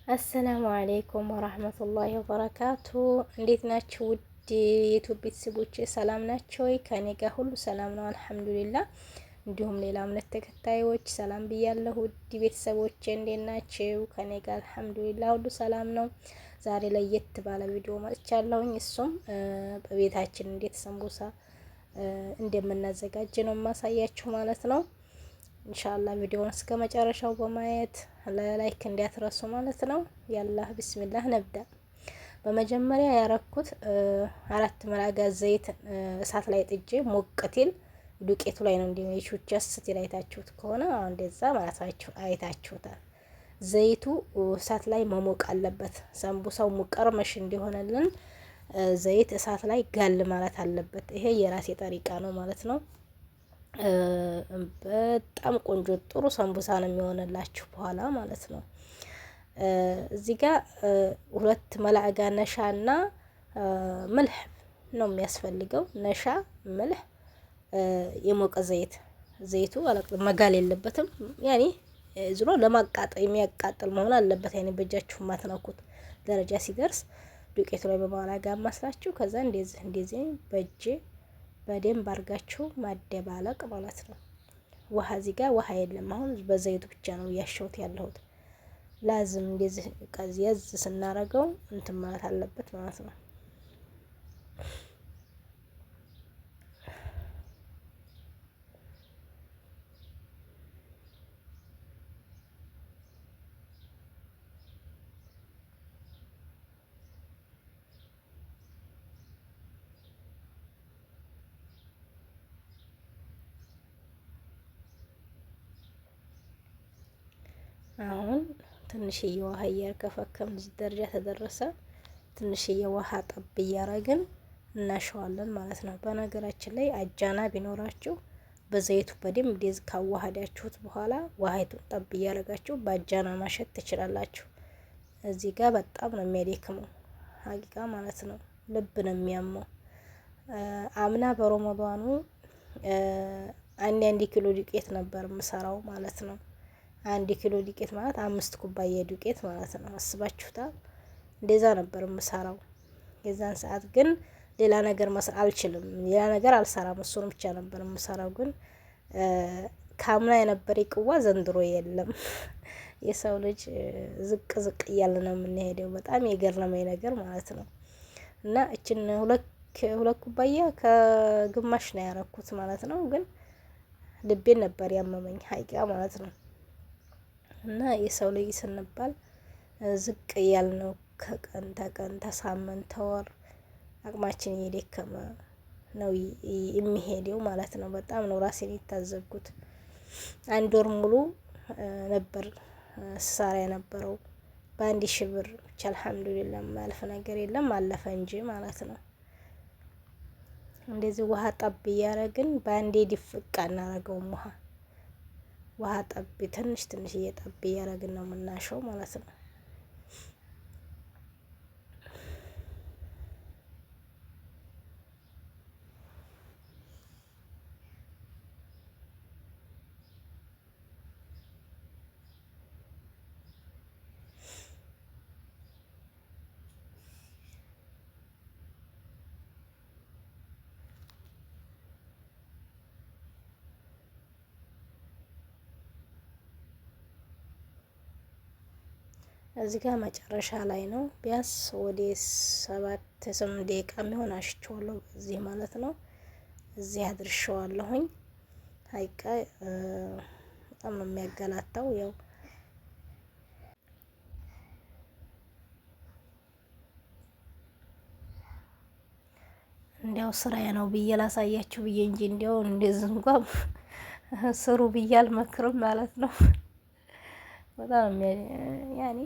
አሰላሙ አሌይኩም ወራህመቱላሂ ወበረካቱ። እንዴት ናችሁ ውድ የዩቲዩብ ቤተሰቦች? ሰላም ናቸው ወይ? ከኔ ጋር ሁሉ ሰላም ነው አልሐምዱሊላህ። እንዲሁም ሌላ እምነት ተከታዮች ሰላም ብያለሁ። ውድ ቤተሰቦች እንዴት ናችሁ? ከኔ ጋር አልሐምዱሊላህ ሁሉ ሰላም ነው። ዛሬ ለየት ባለ ቪዲዮ መጥቻለሁኝ። እሱም በቤታችን እንዴት ሰንቡሳ እንደምናዘጋጅ ነው የማሳያችሁ ማለት ነው። ኢንሻአላህ ቪዲዮውን እስከ መጨረሻው በማየት ላይክ እንዲያትረሱ ማለት ነው። ያላህ ቢስሚላህ ነብዳ። በመጀመሪያ ያረኩት 4 መላጋ ዘይት እሳት ላይ ጥጄ ሞቅቲል ዱቄቱ ላይ ነው እንደሚሹት ጀስት ይላይታችሁት ከሆነ እንደዛ ማለታችሁ አይታችሁታል። ዘይቱ እሳት ላይ መሞቅ አለበት። ሰንቡሳው ሙቀርመሽ እንዲሆነልን ዘይት እሳት ላይ ጋል ማለት አለበት። ይሄ የራሴ ጠሪቃ ነው ማለት ነው። በጣም ቆንጆ ጥሩ ሰንቡሳ ነው የሚሆንላችሁ በኋላ ማለት ነው። እዚህ ጋር 2 መላዕጋ ነሻና ምልህ ነው የሚያስፈልገው። ነሻ፣ ምልህ፣ የሞቀ ዘይቱ መጋል የለበትም። ያኔ ዝሮ ለማቃጠል የሚያቃጥል መሆን አለበት። ያኔ በእጃችሁ ማትነኩት ደረጃ ሲደርስ ዱቄቱ ላይ በመላጋ ማስላችሁ ከዛ እንደዚህ በእጄ በደንብ አርጋችሁ ማደባለቅ ማለት ነው። ውሃ እዚህ ጋር ውሃ የለም። አሁን በዘይቱ ብቻ ነው እያሸሁት ያለሁት። ላዝም እንደዚህ ቀዝየዝ ስናረገው እንትን ማለት አለበት ማለት ነው። አሁን ትንሽዬ ውሃ እያርከፈከም እዚህ ደረጃ ተደረሰ። ትንሽዬ ውሃ ጠብ እያረግን እናሸዋለን ማለት ነው። በነገራችን ላይ አጃና ቢኖራችሁ በዘይቱ በደንብ እንደዚህ ካዋሃዳችሁት በኋላ ውሃይቱን ጠብ እያረጋችሁ በአጃና ማሸት ትችላላችሁ። እዚህ ጋር በጣም ነው የሚያደክመው ሀቂቃ ማለት ነው። ልብ ነው የሚያመው። አምና በረመዳኑ 1 ኪሎ ዱቄት ነበር የምሰራው ማለት ነው። 1 ኪሎ ዱቄት ማለት 5 ኩባያ ዱቄት ማለት ነው። አስባችሁታል? እንደዛ ነበር የምሰራው። የዛን ሰዓት ግን ሌላ ነገር መስራት አልችልም። ሌላ ነገር አልሰራም። እሱን ብቻ ነበር የምሰራው። ግን ካምና የነበር ይቅዋ ዘንድሮ የለም። የሰው ልጅ ዝቅ ዝቅ እያለ ነው የምንሄደው። በጣም የገረመኝ ነገር ማለት ነው። እና እችን 2 ኩባያ ከግማሽ ነው ያረኩት ማለት ነው። ግን ልቤን ነበር ያመመኝ ሀቂቃ ማለት ነው። እና የሰው ልጅ ስንባል ዝቅ እያልነው ከቀን ተቀን ተሳምንት ተወር አቅማችን እየደከመ ነው የሚሄደው ማለት ነው። በጣም ነው ራሴን የታዘብኩት። 1 ወር ሙሉ ነበር ስሳራ የነበረው በ1000 ብር ብቻ። አልሐምዱሊላህ ማለፍ ነገር የለም አለፈ እንጂ ማለት ነው። እንደዚህ ውሃ ጠብ እያረግን በአንዴ ድፍቅ አናረገውም። ውሃ ጠብ ትንሽ እየጠብ እያረግን ነው የምናሸው ማለት ነው። እዚህ ጋር መጨረሻ ላይ ነው። ቢያንስ ወደ 7-8 ደቂቃ የሚሆን አሽቸዋለሁ እዚህ ማለት ነው። እዚህ አድርሸዋለሁኝ። ሀይቃ በጣም ነው የሚያገላታው። ያው እንዲያው ስራዬ ነው ብዬ ላሳያችሁ ብዬ እንጂ እንዲያው እንደዚህ እንኳን ስሩ ብዬ አልመክርም ማለት ነው። በጣም ያኔ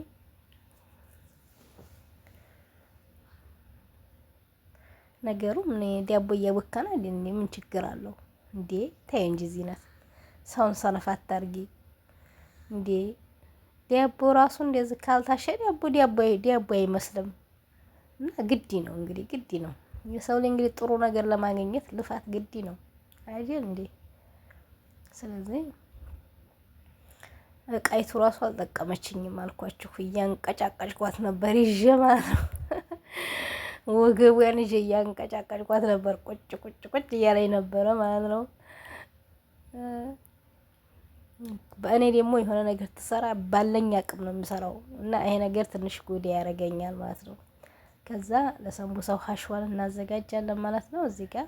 ነገሩ ምን ዳቦ እያቦካና እንዴ ምን ችግር አለው እንዴ? ተይ እንጂ ዚነት ሰውን ሰነፍ አታርጊ እንዴ። ዳቦ ራሱ እንደዚህ ካልታሸ ዳቦ አይመስልም። እና ግድ ነው እንግዲህ ግድ ነው የሰው ልጅ እንግዲህ ጥሩ ነገር ለማግኘት ልፋት ግድ ነው አይደል እንዴ? ስለዚህ እቃይቱ ራሱ አልጠቀመችኝም አልኳችሁ። እያንቀጫቀጭኳት ነበር ይዤ ማለት ነው። ወገቧን ይዤ እያንቀጫቀጭኳት ነበር። ቁጭ ቁጭ ቁጭ እያለኝ ነበረ ማለት ነው። በእኔ ደግሞ የሆነ ነገር ትሰራ ባለኝ አቅም ነው የምሰራው እና ይሄ ነገር ትንሽ ጉድ ያደርገኛል ማለት ነው። ከዛ ለሰንቡሳው ሀሽዋን እናዘጋጃለን ማለት ነው። እዚህ ጋር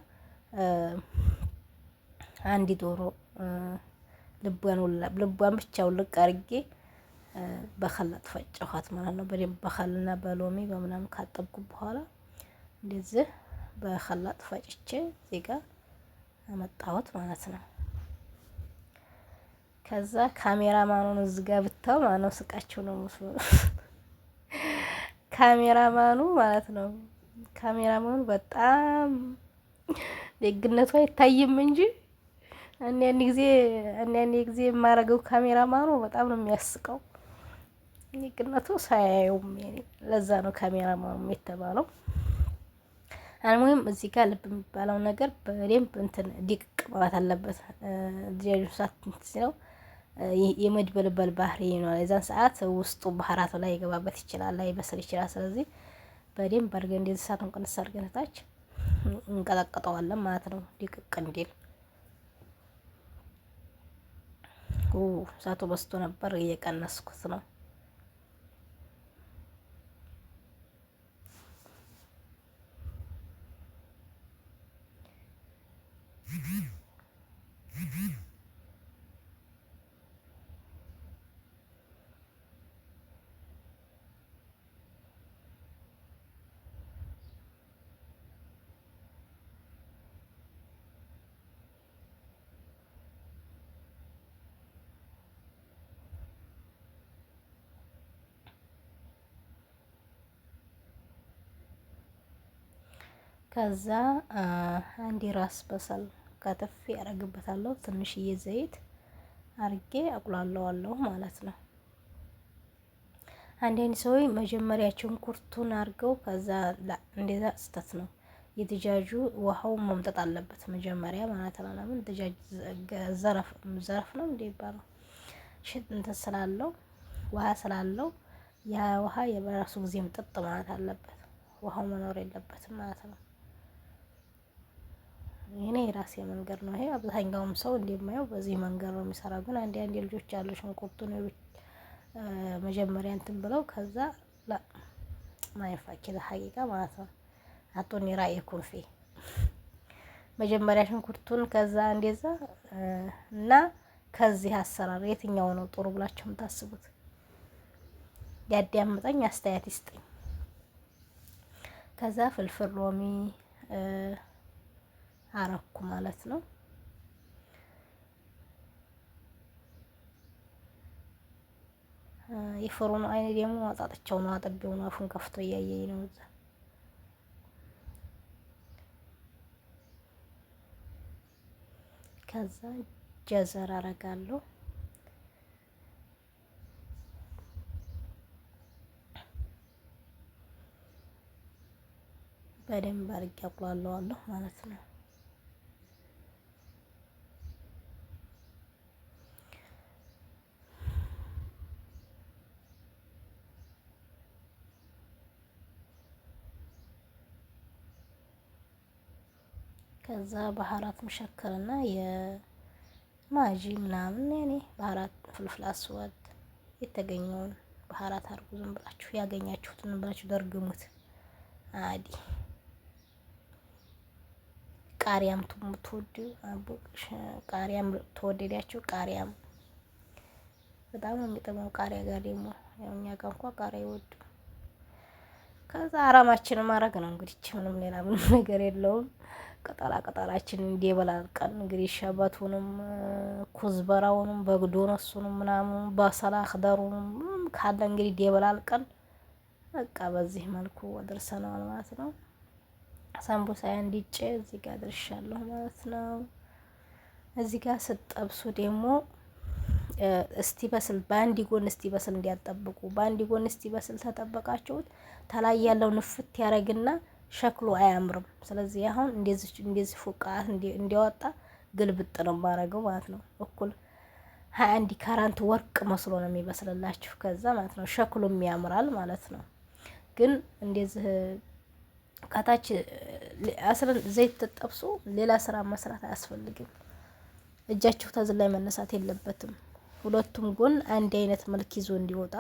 አንድ ዶሮ ልቧን ብቻ ውልቅ አድርጌ በኸላጥ ፈጨኋት ማለት ነው። በደንብ በኸልና በሎሚ በምናምን ካጠብኩ በኋላ እንደዚህ በኸላጥ ፈጭቼ እዚህ ጋር አመጣሁት ማለት ነው። ከዛ ካሜራማኑን እዚህ ጋር ብታው ማለት ነው ስቃቸው ነው መስሎ ካሜራማኑ ማለት ነው። ካሜራማኑ በጣም ደግነቱ አይታይም እንጂ አንዳንድ ጊዜ የማረገው ካሜራማኑ በጣም ነው የሚያስቀው። ደግነቱ ሳያየውም ለዛ ነው ካሜራማኑ የተባለው። አልሙሂም እዚህ ጋር ልብ የሚባለው ነገር በደንብ እንትን ዲቅቅ ማለት አለበት። ዲያጁ ሳት ነው የመድበልበል ባህሪ ነው። የዛን ሰዓት ውስጡ ባህራቱ ላይ ይገባበት ይችላል፣ ላይ በስል ይችላል። ስለዚህ በደንብ አድርገን እንደዚህ እሳቱን ቅንስ አድርገን ታች እንቀጠቅጠዋለን ማለት ነው ዲቅቅ እንዲል። እሳቱ በስቶ ነበር እየቀነስኩት ነው። ከዛ አንድ ራስ በሰል ከተፍ ያደርግበታለሁ። ትንሽዬ ዘይት አርጌ አቁላለዋለሁ ማለት ነው። አንዳንድ ሰዎች መጀመሪያ ሽንኩርቱን አርገው ከዛ እንደዛ ስተት ነው። የድጃጁ ውሃው መምጠጥ አለበት መጀመሪያ ማለት ነው። ለምን ድጃጅ ዘረፍ ነው እንደ ይባላል ሽት እንትን ስላለው ውሃ ስላለው ያ ውሃ የበራሱ ጊዜ ምጥጥ ማለት አለበት። ውሃው መኖር የለበትም ማለት ነው። እኔ የራሴ መንገድ ነው ይሄ። አብዛኛውም ሰው እንደማየው በዚህ መንገድ ነው የሚሰራው። ግን አንድ ልጆች አሉ ሽንኩርቱን መጀመሪያ እንትን ብለው ከዛ ማይፋኪ ለሐቂቃ ማለት ነው። አጡኒ ራእይኩም ፊ መጀመሪያ ሽንኩርቱን ከዛ እንደዛ እና ከዚህ አሰራር የትኛው ነው ጥሩ ብላችሁ የምታስቡት? ያዳምጠኝ አስተያየት ይስጠኝ። ከዛ ፍልፍል ሎሚ አረኩ ማለት ነው። የፍሩኑ አይኔ ደግሞ አጣጥቻው ነው አጥቤው ነው አፉን ከፍቶ እያየኝ ነው እዛ። ከዛ ጀዘር አረጋለሁ። በደንብ አድርጌ አቁላለዋለሁ ማለት ነው። ከዛ ባህራት መሸከልና የማጂ ምናምን ያኔ ባህራት ፍልፍል አስወድ የተገኘውን ባህራት አርጉ። ዝም ብላችሁ ያገኛችሁትን ብላችሁ ደርግሙት አዲ። ቃሪያም ትወዱ ቃሪያም ተወደዳችሁ ቃሪያም በጣም ነው የሚጥመው። ቃሪያ ጋር ደግሞ ያው እኛ ጋር እንኳን ቃሪያ ይወዱ። ከዛ አራማችንን ማድረግ ነው እንግዲህ ምንም ሌላ ምንም ነገር የለውም። ቅጠላችን እንዲበላልቀን እንግዲህ ሸበቱንም ኩዝበራውንም በግዶነሱንም ምናምን በሰላ አኽደሩንም ካለ እንግዲህ እንዲበላልቀን በቃ በዚህ መልኩ አድርሰናል ማለት ነው። ሳምቡሳ እንዲጨ እዚህ ጋር አድርሻለሁ ማለት ነው። እዚህ ጋር ስትጠብሱ ደግሞ እስቲ በስል በአንድ ጎን እስቲ በስል እንዲያጠብቁ። በአንድ ጎን እስቲ በስል ተጠበቃችሁት ተላይ ያለው ንፍት ያረግና ሸክሉ አያምርም። ስለዚህ አሁን እንደዚህ ፉቃት እንዲያወጣ ግልብጥ ነው ማረገው ማለት ነው። እኩል 21 ካራንት ወርቅ መስሎ ነው የሚበስልላችሁ። ከዛ ማለት ነው ሸክሉም ያምራል ማለት ነው። ግን እንደዚህ ከታች አስረን ዘይት ተጠብሶ ሌላ ስራ መስራት አያስፈልግም። እጃችሁ ተዝላይ መነሳት የለበትም። ሁለቱም ጎን አንድ አይነት መልክ ይዞ እንዲወጣ